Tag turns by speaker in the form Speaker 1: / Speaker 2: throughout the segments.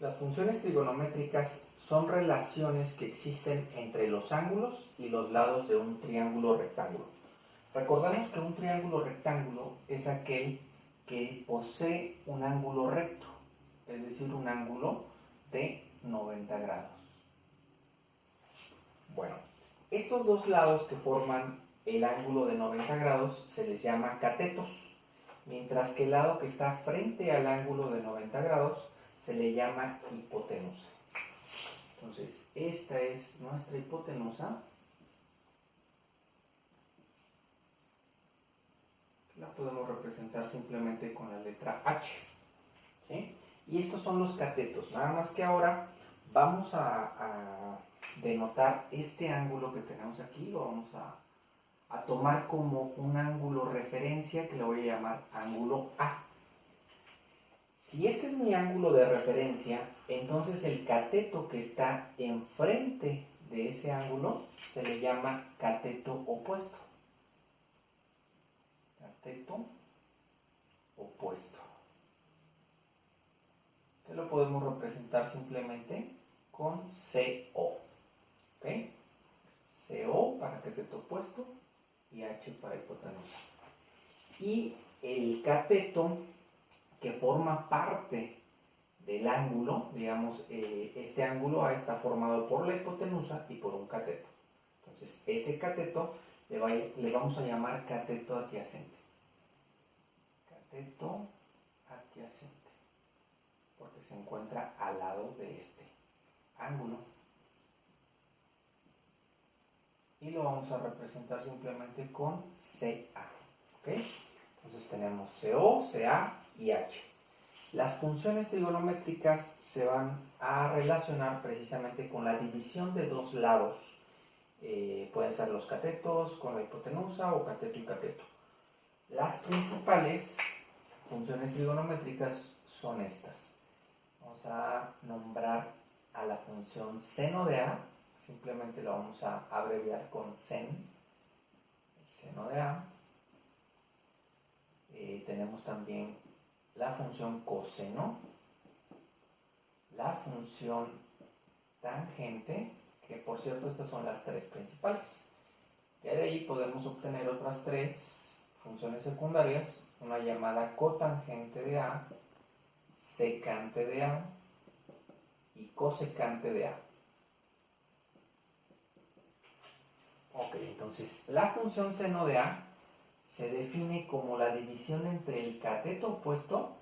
Speaker 1: Las funciones trigonométricas son relaciones que existen entre los ángulos y los lados de un triángulo rectángulo. Recordemos que un triángulo rectángulo es aquel que posee un ángulo recto, es decir, un ángulo de 90 grados. Bueno, estos dos lados que forman el ángulo de 90 grados se les llama catetos, mientras que el lado que está frente al ángulo de 90 grados se le llama hipotenusa. Entonces, esta es nuestra hipotenusa. La podemos representar simplemente con la letra H, ¿sí? Y estos son los catetos, nada más que ahora vamos a denotar este ángulo que tenemos aquí, lo vamos a tomar como un ángulo referencia que le voy a llamar ángulo A. Si este es mi ángulo de referencia, entonces el cateto que está enfrente de ese ángulo se le llama cateto opuesto. Cateto opuesto. Que lo podemos representar simplemente con CO. ¿Ok? CO para cateto opuesto y H para hipotenusa. Y el cateto que forma parte del ángulo, digamos, este ángulo A está formado por la hipotenusa y por un cateto. Entonces, ese cateto le vamos a llamar cateto adyacente. Cateto adyacente, porque se encuentra al lado de este ángulo. Y lo vamos a representar simplemente con CA. ¿Ok? Entonces tenemos CO, CA y H. Las funciones trigonométricas se van a relacionar precisamente con la división de dos lados. Pueden ser los catetos con la hipotenusa o cateto y cateto. Las principales funciones trigonométricas son estas. Vamos a nombrar a la función seno de A, simplemente lo vamos a abreviar con sen, el seno de A. Tenemos también la función coseno, la función tangente, que por cierto estas son las tres principales. Ya de ahí podemos obtener otras tres funciones secundarias, una llamada cotangente de A, secante de A y cosecante de A. Ok, entonces la función seno de A se define como la división entre el cateto opuesto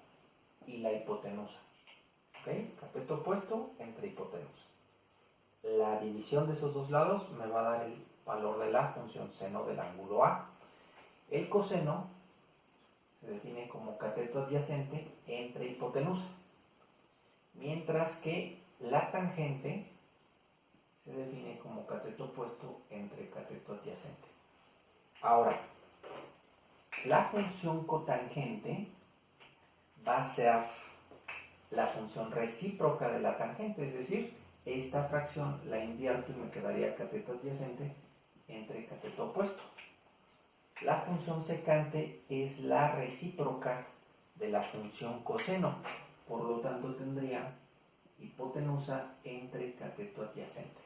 Speaker 1: y la hipotenusa. ¿Ok? Cateto opuesto entre hipotenusa. La división de esos dos lados me va a dar el valor de la función seno del ángulo A. El coseno se define como cateto adyacente entre hipotenusa, mientras que la tangente se define como cateto opuesto entre cateto adyacente. Ahora, la función cotangente va a ser la función recíproca de la tangente, es decir, esta fracción la invierto y me quedaría cateto adyacente entre cateto opuesto. La función secante es la recíproca de la función coseno, por lo tanto tendría hipotenusa entre cateto adyacente.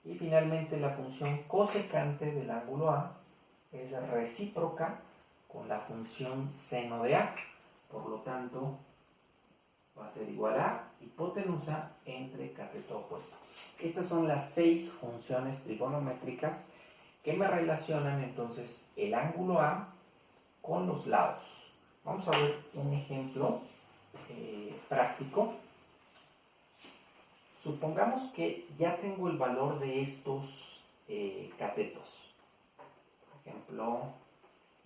Speaker 1: Y finalmente la función cosecante del ángulo A es recíproca con la función seno de A, por lo tanto va a ser igual a hipotenusa entre cateto opuesto. Estas son las 6 funciones trigonométricas que me relacionan entonces el ángulo A con los lados. Vamos a ver un ejemplo práctico. Supongamos que ya tengo el valor de estos catetos. Por ejemplo,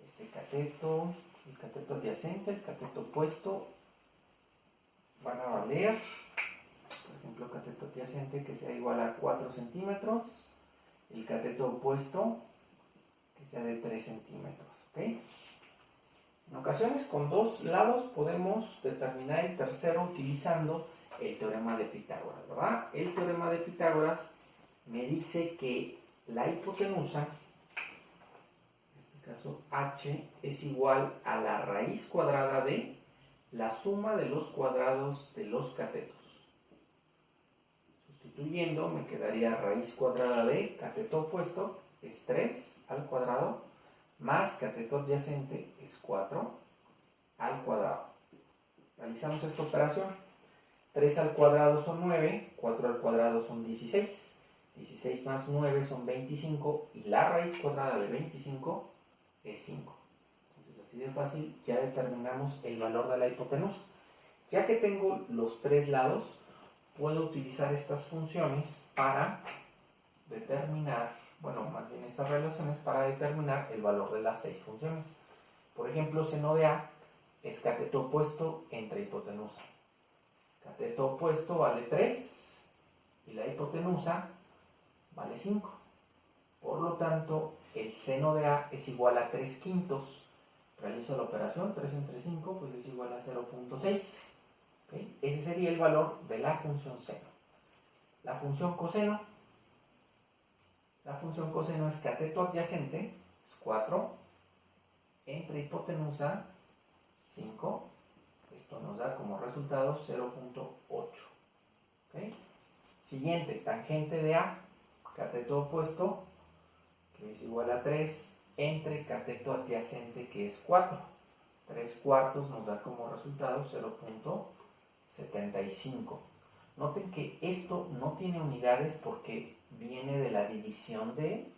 Speaker 1: este cateto, el cateto adyacente, el cateto opuesto van a valer, por ejemplo, cateto adyacente que sea igual a 4 centímetros, el cateto opuesto que sea de 3 centímetros. ¿Okay? En ocasiones con dos lados podemos determinar el tercero utilizando el teorema de Pitágoras, ¿verdad? El teorema de Pitágoras me dice que la hipotenusa, en este caso h, es igual a la raíz cuadrada de la suma de los cuadrados de los catetos. Sustituyendo me quedaría raíz cuadrada de cateto opuesto, es 3 al cuadrado, más cateto adyacente es 4 al cuadrado. Realizamos esta operación. 3 al cuadrado son 9, 4 al cuadrado son 16. 16 más 9 son 25 y la raíz cuadrada de 25 es 5. Entonces así de fácil ya determinamos el valor de la hipotenusa. Ya que tengo los tres lados, puedo utilizar estas funciones para determinar, bueno, más bien estas relaciones para determinar el valor de las 6 funciones. Por ejemplo, seno de A es cateto opuesto entre hipotenusa. Cateto opuesto vale 3 y la hipotenusa vale 5. Por lo tanto, el seno de A es igual a 3 quintos. Realizo la operación, 3 entre 5, pues es igual a 0.6. ¿Okay? Ese sería el valor de la función seno. La función coseno. La función coseno es cateto adyacente, es 4, entre hipotenusa, 5. Esto nos da como resultado 0.8. ¿Okay? Siguiente, tangente de A, cateto opuesto, que es igual a 3, entre cateto adyacente, que es 4. 3 cuartos nos da como resultado 0.75. Noten que esto no tiene unidades porque viene de la división de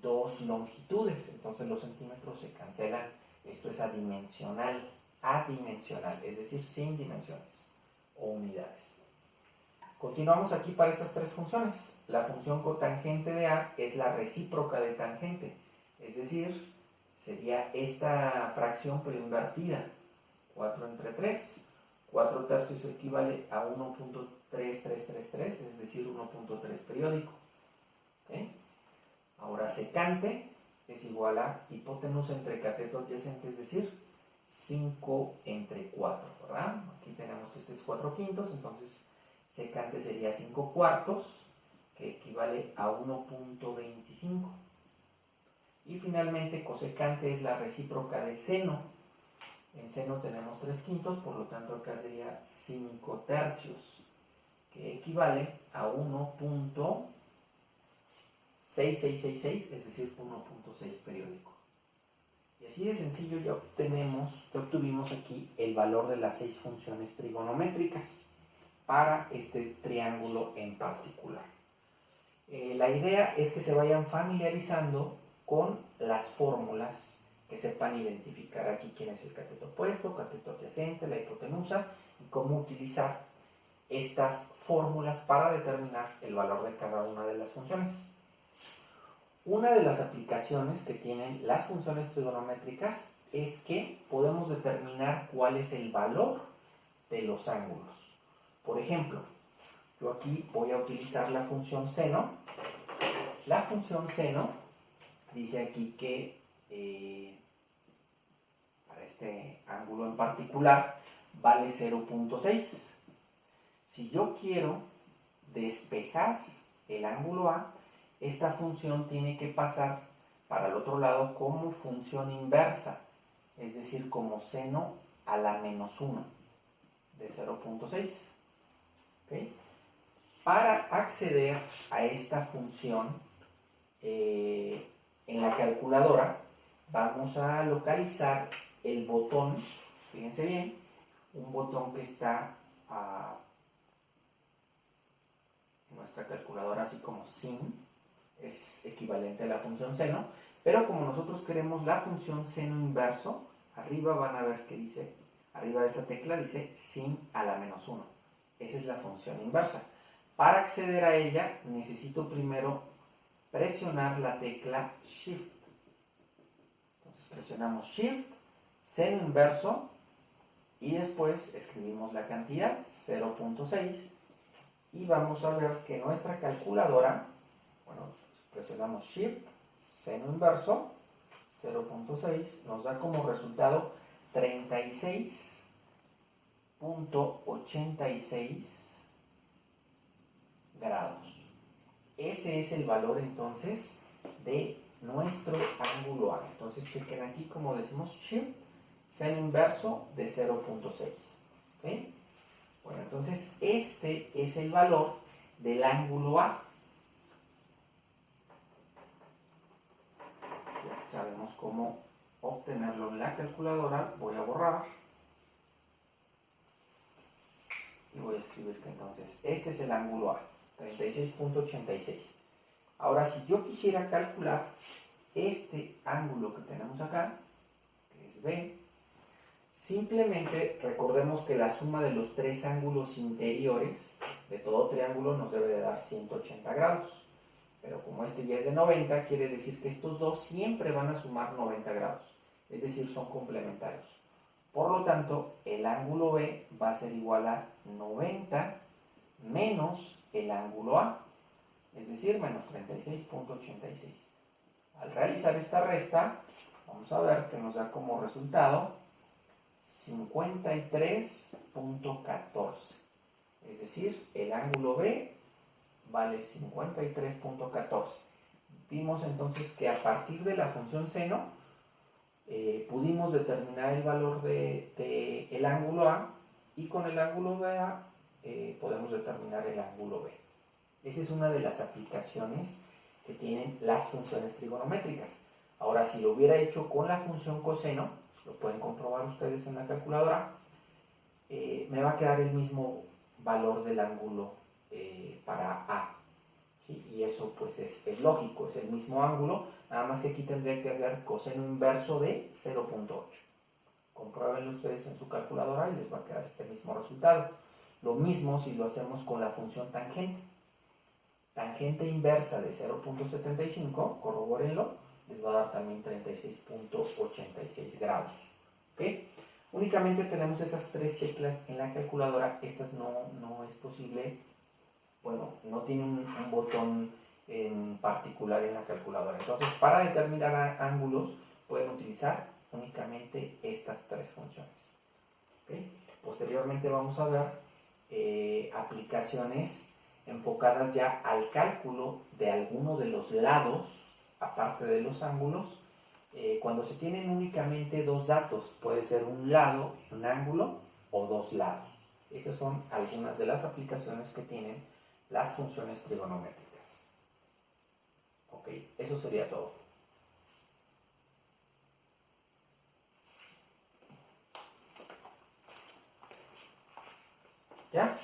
Speaker 1: dos longitudes. Entonces los centímetros se cancelan. Esto es adimensional, es decir, sin dimensiones o unidades. Continuamos aquí para estas tres funciones. La función cotangente de A es la recíproca de tangente, es decir, sería esta fracción pero invertida. 4 entre 3. 4 tercios equivale a 1.3333, es decir, 1.3 periódico. ¿Okay? Ahora secante es igual a hipotenusa entre cateto adyacente, es decir, 5 entre 4, ¿verdad? Aquí tenemos que este es 4 quintos, entonces secante sería 5 cuartos, que equivale a 1.25. Y finalmente cosecante es la recíproca de seno. En seno tenemos 3 quintos, por lo tanto acá sería 5 tercios, que equivale a 1.6666, es decir, 1.6 periódico. Y así de sencillo ya obtuvimos aquí el valor de las 6 funciones trigonométricas para este triángulo en particular. La idea es que se vayan familiarizando con las fórmulas, que sepan identificar aquí quién es el cateto opuesto, cateto adyacente, la hipotenusa y cómo utilizar estas fórmulas para determinar el valor de cada una de las funciones. Una de las aplicaciones que tienen las funciones trigonométricas es que podemos determinar cuál es el valor de los ángulos. Por ejemplo, yo aquí voy a utilizar la función seno. La función seno dice aquí que para este ángulo en particular vale 0.6. Si yo quiero despejar el ángulo A, esta función tiene que pasar para el otro lado como función inversa, es decir, como seno a la menos 1 de 0.6. ¿Okay? Para acceder a esta función en la calculadora, vamos a localizar el botón, fíjense bien, un botón que está en nuestra calculadora así como sin, es equivalente a la función seno, pero como nosotros queremos la función seno inverso, arriba van a ver que dice, arriba de esa tecla dice sin a la menos 1. Esa es la función inversa. Para acceder a ella necesito primero presionar la tecla Shift. Entonces presionamos Shift, seno inverso, y después escribimos la cantidad, 0.6, y vamos a ver que nuestra calculadora, bueno, presionamos Shift, seno inverso, 0.6, nos da como resultado 36.86 grados. Ese es el valor entonces de nuestro ángulo A. Entonces chequen aquí como decimos Shift, seno inverso de 0.6. ¿Okay? Bueno, entonces este es el valor del ángulo A. Ya que sabemos cómo obtenerlo en la calculadora, voy a borrar y voy a escribir que entonces este es el ángulo A, 36.86. Ahora, si yo quisiera calcular este ángulo que tenemos acá, que es B, simplemente recordemos que la suma de los tres ángulos interiores de todo triángulo nos debe de dar 180 grados. Pero como este ya es de 90, quiere decir que estos dos siempre van a sumar 90 grados. Es decir, son complementarios. Por lo tanto, el ángulo B va a ser igual a 90 menos el ángulo A, es decir, menos 36.86. Al realizar esta resta, vamos a ver que nos da como resultado 53.14. Es decir, el ángulo B vale 53.14. Vimos entonces que a partir de la función seno pudimos determinar el valor del ángulo A y con el ángulo BA podemos determinar el ángulo B. Esa es una de las aplicaciones que tienen las funciones trigonométricas. Ahora, si lo hubiera hecho con la función coseno, lo pueden comprobar ustedes en la calculadora, me va a quedar el mismo valor del ángulo para A. ¿Sí? Y eso pues es lógico, es el mismo ángulo, nada más que aquí tendría que hacer coseno inverso de 0.8. Compruébenlo ustedes en su calculadora y les va a quedar este mismo resultado. Lo mismo si lo hacemos con la función tangente. Tangente inversa de 0.75, corrobórenlo, les va a dar también 36.86 grados. ¿Okay? Únicamente tenemos esas tres teclas en la calculadora, estas no es posible, bueno, no tiene un botón en particular en la calculadora. Entonces, para determinar ángulos, pueden utilizar únicamente estas tres funciones. ¿Okay? Posteriormente vamos a ver aplicaciones enfocadas ya al cálculo de alguno de los lados, aparte de los ángulos, cuando se tienen únicamente dos datos, puede ser un lado, un ángulo o dos lados. Esas son algunas de las aplicaciones que tienen las funciones trigonométricas. Ok, eso sería todo. ¿Ya?